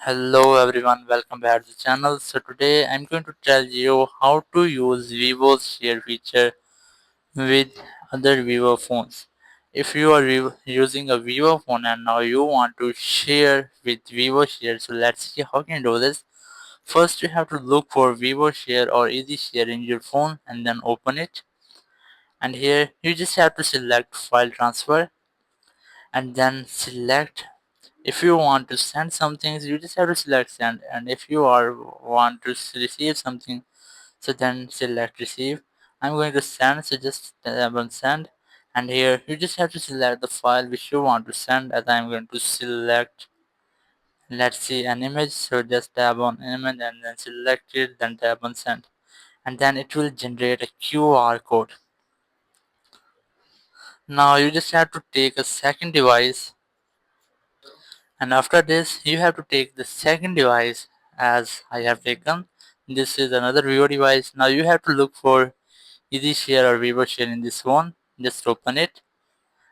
Hello everyone, welcome back to the channel. So today I'm going to tell you how to use Vivo's share feature with other Vivo phones. If you are using a Vivo phone and now you want to share with Vivo Share, so let's see how can you do this. First you have to look for Vivo Share or Easy Share in your phone and then open it. And here you just have to select file transfer and then select. If you want to send something, you just have to select send, and if you are want to receive something, so then select receive. I'm going to send, so just tap on send, and here you just have to select the file which you want to send. As I'm going to select, let's see, an image, so just tap on image and then select it, then tap on send, and then it will generate a QR code. Now you just have to take a second device, and after this you have to take the second device as I have taken. This is another Vivo device. Now you have to look for Easy Share or Vivo Share in this one. Just open it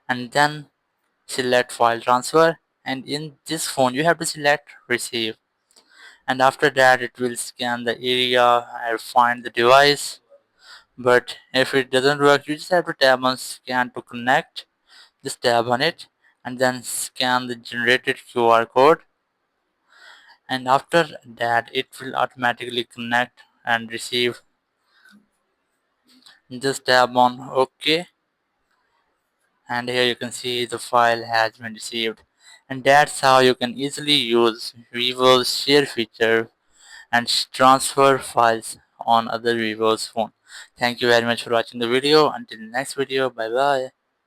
and then select file transfer, and in this phone you have to select receive, and after that it will scan the area and find the device. But if it doesn't work, you just have to tap on scan to connect. Just tap on it and then scan the generated QR code, and after that it will automatically connect and receive. Just tap on OK, and here you can see the file has been received. And that's how you can easily use Vivo's share feature and transfer files on other Vivo's phone. Thank you very much for watching the video. Until next video, bye bye.